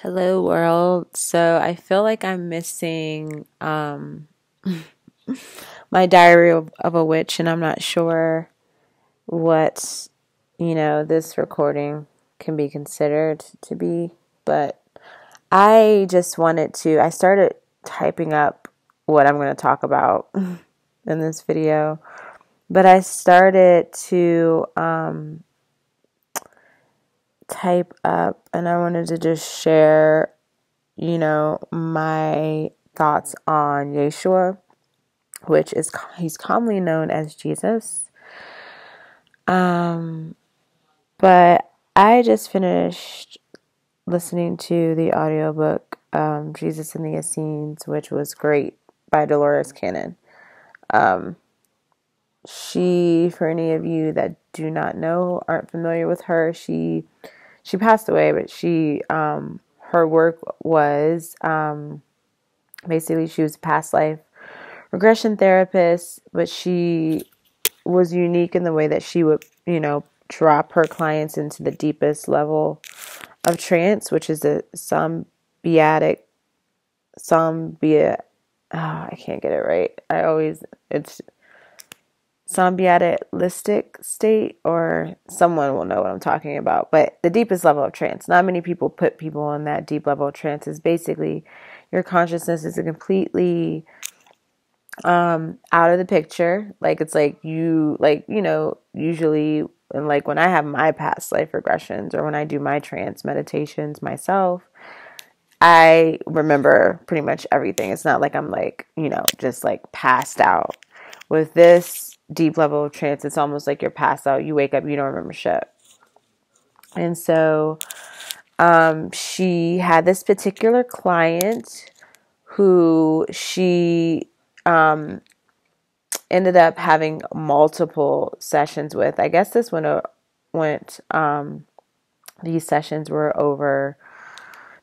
Hello world. So I feel like I'm missing my diary of a witch, and I'm not sure what, this recording can be considered to be, but I just I started typing up what I'm going to talk about in this video, but I started to type up, and I wanted to just share my thoughts on Yeshua, which is he's commonly known as Jesus. But I just finished listening to the audiobook Jesus and the Essenes, which was great, by Dolores Cannon. She, for any of you that do not know, aren't familiar with her, she passed away, but her work was basically, she was a past life regression therapist, but she was unique in the way that she would, drop her clients into the deepest level of trance, which is a I can't get it right. It's sombiatistic state, or someone will know what I'm talking about, but the deepest level of trance. Not many people put people in that deep level of trance. Is basically your consciousness is a completely out of the picture. Like, it's like usually, and like when I have my past life regressions or when I do my trance meditations myself, I remember pretty much everything. It's not like I'm like, just like passed out. With this deep level of trance, it's almost like you're passed out. You wake up, you don't remember shit. And so she had this particular client who she ended up having multiple sessions with. I guess this one went these sessions were over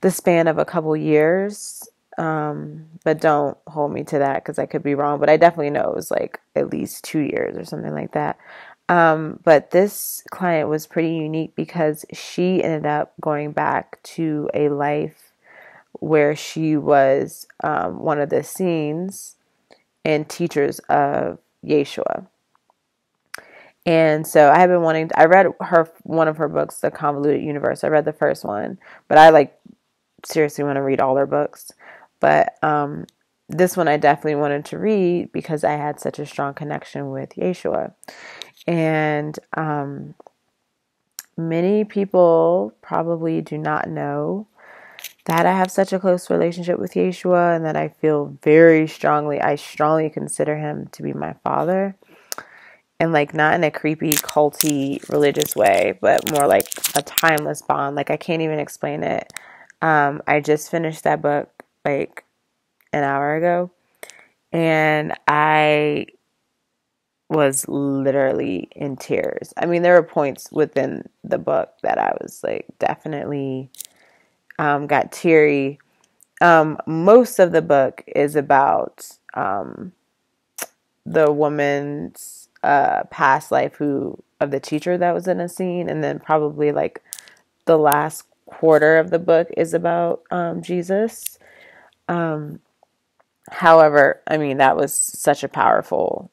the span of a couple years, but don't hold me to that because I could be wrong, but I definitely know it was like at least 2 years or something like that. But this client was pretty unique because she ended up going back to a life where she was one of the scenes and teachers of Yeshua. And so I read one of her books, The Convoluted Universe. I read the first one, but I seriously want to read all her books. But this one I definitely wanted to read because I had such a strong connection with Yeshua. And many people probably do not know that I have such a close relationship with Yeshua, and that I feel I strongly consider him to be my father. And like, not in a creepy, culty, religious way, but more like a timeless bond. Like, I can't even explain it. I just finished that book like an hour ago, and I was literally in tears. I mean, there were points within the book that I was like definitely got teary. Most of the book is about the woman's past life of the teacher that was in a scene, and then probably like the last quarter of the book is about Jesus. However, I mean, that was such a powerful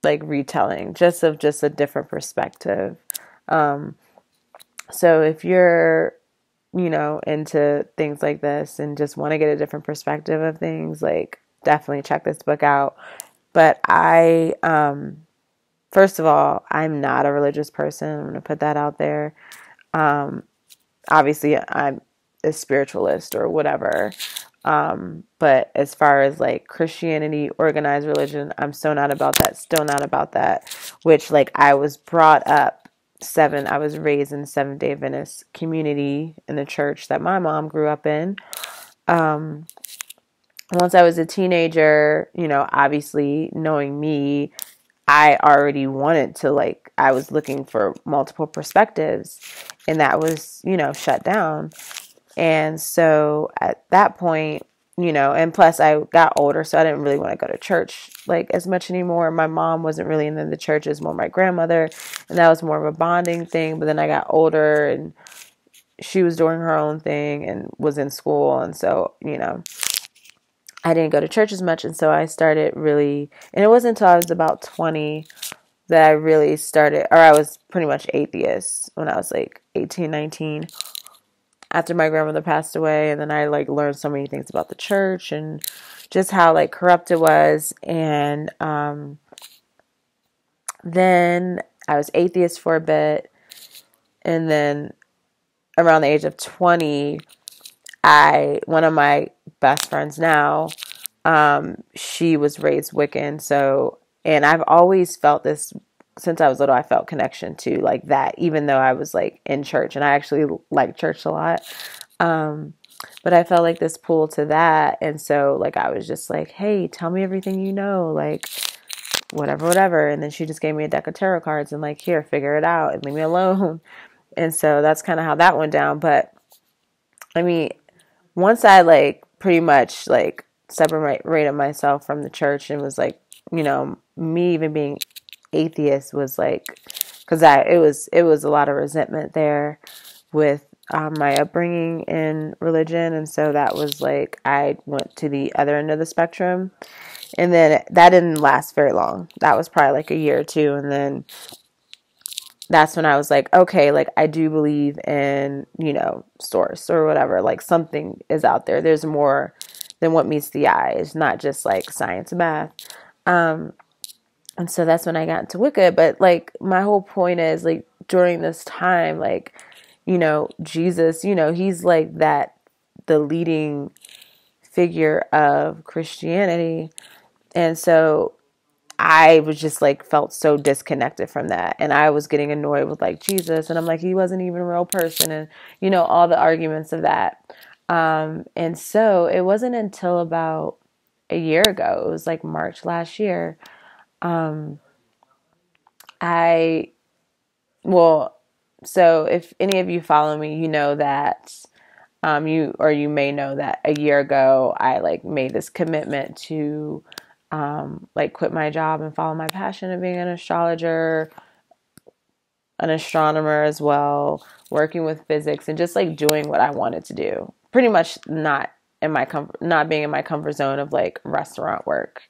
retelling just a different perspective. So if you're into things like this and just want to get a different perspective of things, like, definitely check this book out. But first of all, I'm not a religious person. I'm going to put that out there. Obviously, I'm a spiritualist or whatever. But as far as like Christianity, organized religion, I'm so not about that. Still not about that. Which, like, I was raised in the Seventh-day Adventist community in the church that my mom grew up in. Once I was a teenager, obviously knowing me, I already wanted to, I was looking for multiple perspectives, and that was, shut down. And so at that point, and plus I got older, so I didn't really want to go to church as much anymore. My mom wasn't really into the church, it was more my grandmother, and that was more of a bonding thing. But then I got older, and she was doing her own thing and was in school. And so, I didn't go to church as much. And so I started really, and it wasn't until I was about 20 that I really started, or I was pretty much atheist when I was like 18, 19, after my grandmother passed away. And then I like learned so many things about the church and just how like corrupt it was. And then I was atheist for a bit. And then around the age of 20, one of my best friends now, she was raised Wiccan. So, and I've always felt this since I was little. I felt connection to like that, even though I was like in church, and I actually like church a lot. But I felt like this pull to that. And so like, I was just like, hey, tell me everything you know, like whatever. And then she just gave me a deck of tarot cards and like, here, figure it out and leave me alone. And so that's kind of how that went down. But I mean, once I like pretty much like separated myself from the church and was like, me even being atheist was like, because it was a lot of resentment there with my upbringing in religion. And so that was like, I went to the other end of the spectrum. And then that didn't last very long. That was probably like a year or two. And then that's when I was like, okay, like I do believe in, source or whatever, like something is out there. There's more than what meets the eye. It's not just like science and math. And so that's when I got into Wicca. But like my whole point is like during this time, like, Jesus, he's like the leading figure of Christianity. And so I was just like felt so disconnected from that, and I was getting annoyed with like Jesus, and I'm like, he wasn't even a real person, and all the arguments of that. And so it wasn't until about a year ago, it was like March last year. So if any of you follow me, you know that you may know that a year ago I like made this commitment to like quit my job and follow my passion of being an astrologer, an astronomer as well, working with physics and just like doing what I wanted to do. Pretty much not being in my comfort zone of like restaurant work.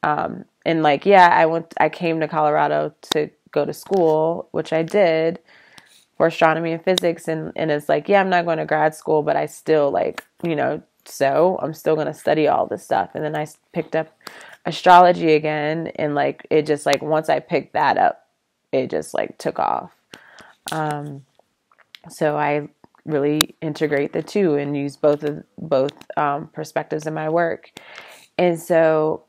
And like, yeah, I came to Colorado to go to school, which I did for astronomy and physics. And it's like, yeah, I'm not going to grad school, but I still like, so I'm still going to study all this stuff. And then I picked up astrology again. And like, it just like, once I picked that up, it just like took off. So I really integrate the two and use both perspectives in my work. And so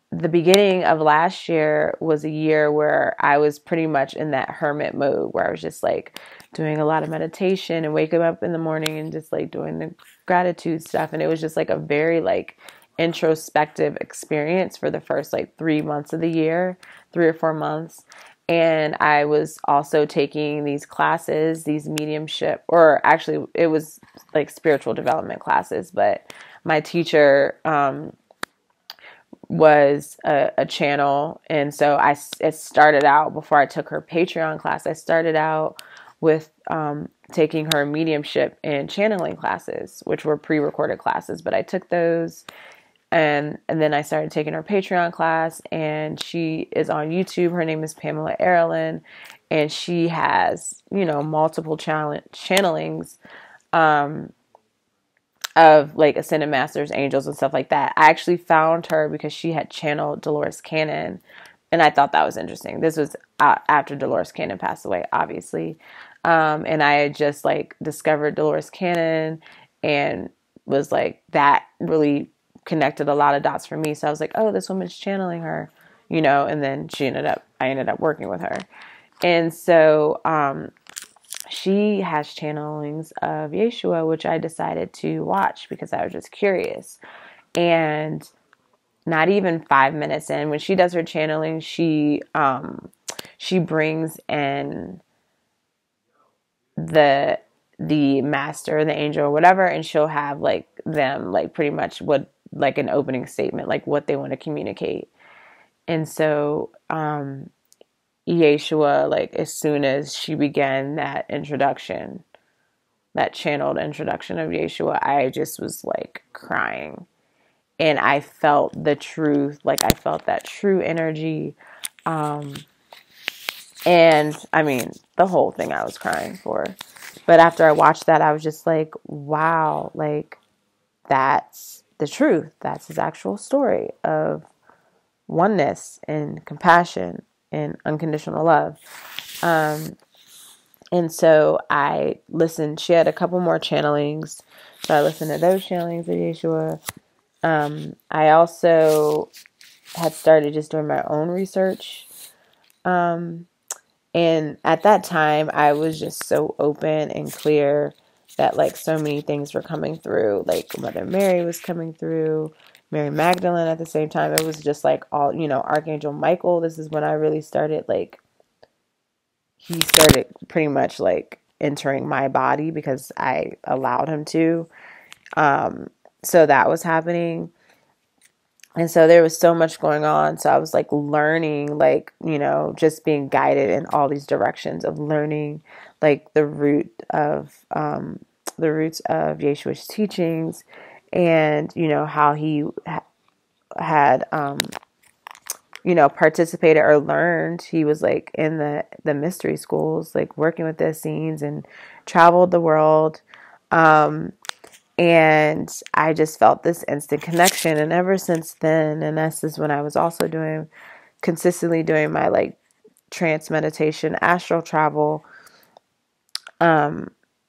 the beginning of last year was a year where I was pretty much in that hermit mode where I was just like doing a lot of meditation and waking up in the morning and just like doing the gratitude stuff. And it was just like a very like introspective experience for the first like 3 months of the year, 3 or 4 months. And I was also taking these classes, these mediumship, or actually it was like spiritual development classes, but my teacher, was a channel. And so it started out before I took her Patreon class. I started out with taking her mediumship and channeling classes, which were pre-recorded classes, but I took those. And then I started taking her Patreon class, and she is on YouTube. Her name is Pamela Erilyn, and she has, multiple channelings, of like ascended masters, angels, and stuff like that. I actually found her because she had channeled Dolores Cannon, and I thought that was interesting. This was after Dolores Cannon passed away, obviously. And I had just like discovered Dolores Cannon and was like, that really connected a lot of dots for me. So I was like, oh, this woman's channeling her, and then I ended up working with her. And so, she has channelings of Yeshua, which I decided to watch because I was just curious. And not even 5 minutes in, when she does her channeling, she brings in the master, the angel, or whatever, and she'll have like them like pretty much what like an opening statement, like what they want to communicate. And so Yeshua, like as soon as she began that introduction, that channeled introduction of Yeshua, I just was like crying. And I felt the truth, like I felt that true energy. And I mean, the whole thing I was crying for. But after I watched that, I was just like, wow, like that's the truth. That's his actual story of oneness and compassion and unconditional love. And so I listened. She had a couple more channelings. So I listened to those channelings of Yeshua. I also had started just doing my own research. And at that time, I was just so open and clear that like so many things were coming through. Like Mother Mary was coming through, Mary Magdalene at the same time. It was just like all, Archangel Michael. This is when I really started like, he started pretty much like entering my body because I allowed him to. So that was happening. And so there was so much going on. So I was like learning, like, just being guided in all these directions of learning, like the roots of Yeshua's teachings, and how he had participated or learned. He was like in the mystery schools, like working with the Essenes and traveled the world. And I just felt this instant connection. And ever since then, and this is when I was also consistently doing my like trance meditation, astral travel,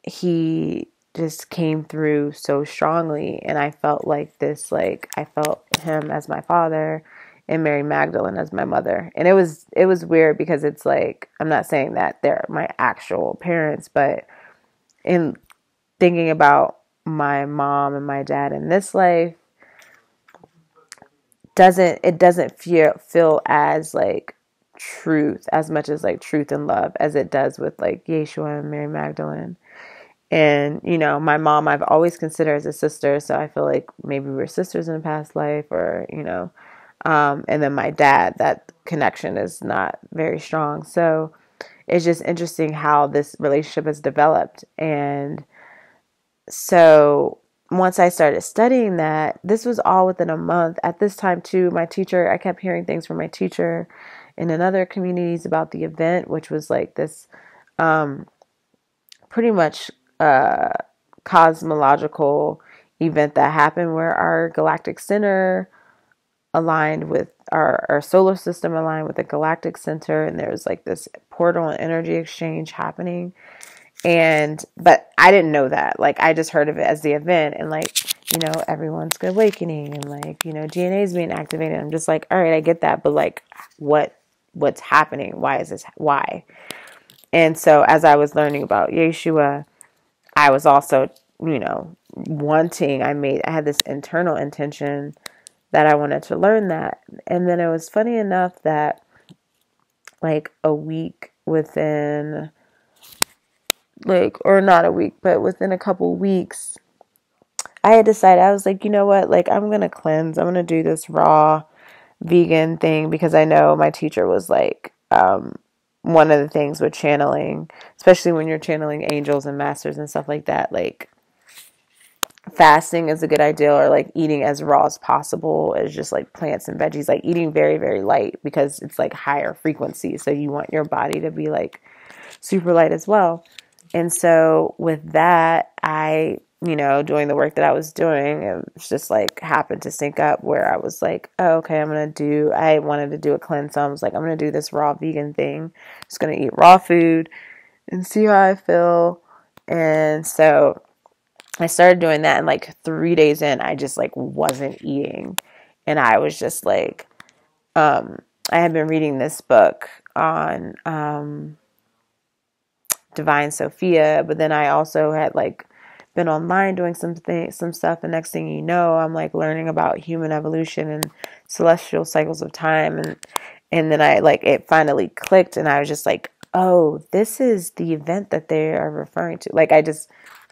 he just came through so strongly. And I felt like this, like I felt him as my father and Mary Magdalene as my mother. And it was weird because it's like, I'm not saying that they're my actual parents, but in thinking about my mom and my dad in this life, doesn't feel as like truth, as much as like truth and love as it does with like Yeshua and Mary Magdalene. And my mom I've always considered as a sister, so I feel like maybe we were sisters in a past life, or and then my dad, that connection is not very strong. So it's just interesting how this relationship has developed. And so once I started studying that, this was all within a month. At this time too, my teacher, I kept hearing things from my teacher and in other communities about the event, which was like this pretty much cosmological event that happened where our galactic center aligned with our solar system, aligned with the galactic center, and there's like this portal and energy exchange happening. But I didn't know that. Like, I just heard of it as the event, and like, everyone's awakening, and like, DNA is being activated. I'm just like, all right, I get that, but like, what's happening? Why is this? Why? And so as I was learning about Yeshua, I was also, I had this internal intention that I wanted to learn that. And then it was funny enough that like a week within, like, or not a week, but within a couple weeks, I had decided, I was like, you know what, like, I'm going to cleanse. I'm going to do this raw vegan thing, because I know my teacher was like, one of the things with channeling, especially when you're channeling angels and masters and stuff like that, like fasting is a good idea, or like eating as raw as possible, as just like plants and veggies, like eating very, very light, because it's like higher frequency. So you want your body to be like super light as well. And so with that, I, doing the work that I was doing, it was just like happened to sync up where I was like, oh, okay, I wanted to do a cleanse. So I was like, I'm going to do this raw vegan thing. Just going to eat raw food and see how I feel. And so I started doing that, and like 3 days in, I just like wasn't eating. And I was just like, I had been reading this book on, Divine Sophia, but then I also had like been online doing some stuff, and next thing you know, I'm like learning about human evolution and celestial cycles of time, and then I like, it finally clicked, and I was just like, oh, this is the event that they are referring to. Like, I just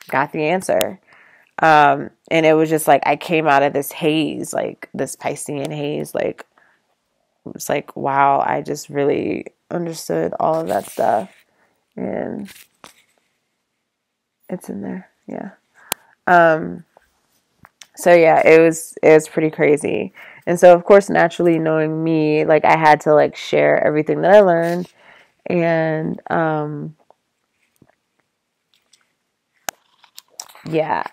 got the answer. And it was just like, I came out of this haze, like this Piscean haze, like it's like, wow, I just really understood all of that stuff. And It's in there. Yeah. So yeah, it was pretty crazy. And so of course, naturally knowing me, like I had to like share everything that I learned. And yeah,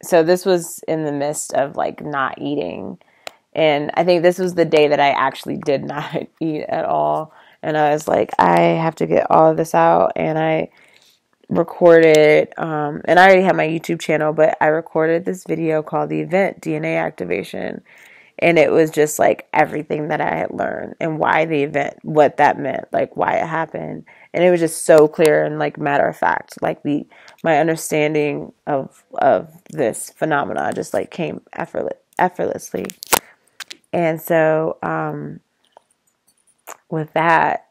so this was in the midst of like not eating. And I think this was the day that I actually did not eat at all. And I was like, I have to get all of this out. And I recorded, and I already have my YouTube channel, but I recorded this video called The Event DNA Activation. And it was just like everything that I had learned and why the event, what that meant, like why it happened. And it was just so clear and like matter of fact, like my understanding of this phenomena just like came effortlessly. And so with that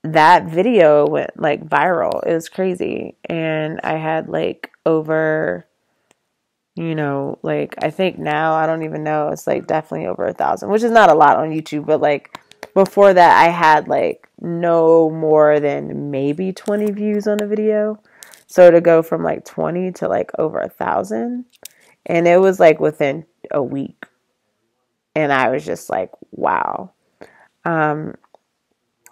video went like viral. It was crazy. And I had like over, like I think now, I don't even know, it's like definitely over 1,000, which is not a lot on YouTube, but like before that I had like no more than maybe 20 views on a video. So to go from like 20 to like over 1,000, and it was like within a week. And I was just like, wow. I'm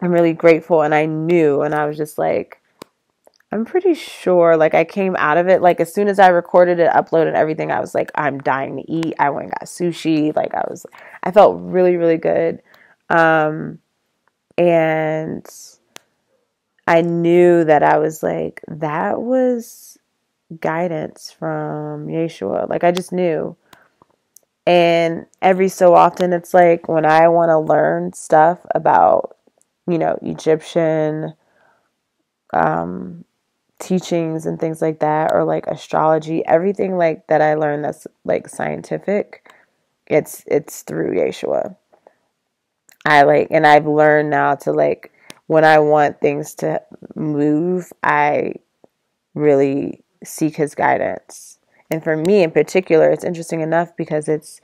really grateful. And I knew, and I was just like, I'm pretty sure, like, I came out of it, like, as soon as I recorded it, uploaded everything, I was like, I'm dying to eat. I went and got sushi. Like, I felt really, really good. And I knew that I was like, that was guidance from Yeshua. Like, I just knew. And every so often, it's like when I want to learn stuff about, Egyptian teachings and things like that, or like astrology, everything like that I learned that's like scientific, it's through Yeshua. And I've learned now to like, when I want things to move, I really seek his guidance. And for me in particular, it's interesting enough because it's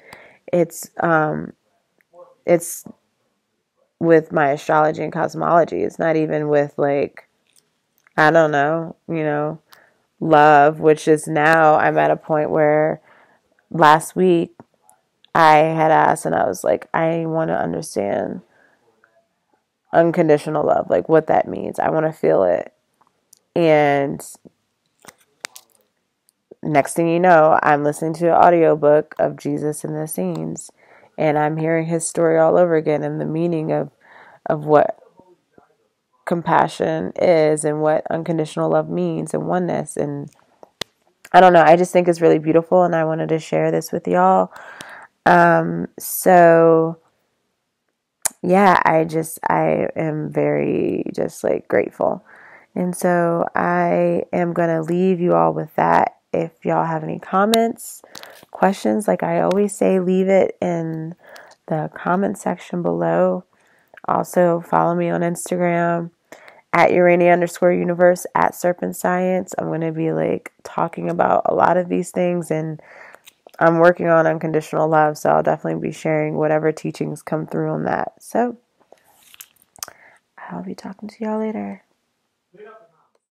with my astrology and cosmology. It's not even with like, I don't know, love, which is now I'm at a point where last week I had asked and I was like, I want to understand unconditional love, like what that means. I want to feel it. And next thing you know, I'm listening to an audiobook of Jesus in the Essenes, and I'm hearing his story all over again and the meaning of what compassion is and what unconditional love means and oneness. And I don't know, I just think it's really beautiful, and I wanted to share this with y'all. So yeah, I am very just like grateful. And so I am going to leave you all with that. If y'all have any comments, questions, like I always say, leave it in the comment section below. Also follow me on Instagram at Urania_universe, at Serpent Science. I'm going to be like talking about a lot of these things, and I'm working on unconditional love, so I'll definitely be sharing whatever teachings come through on that. So I'll be talking to y'all later.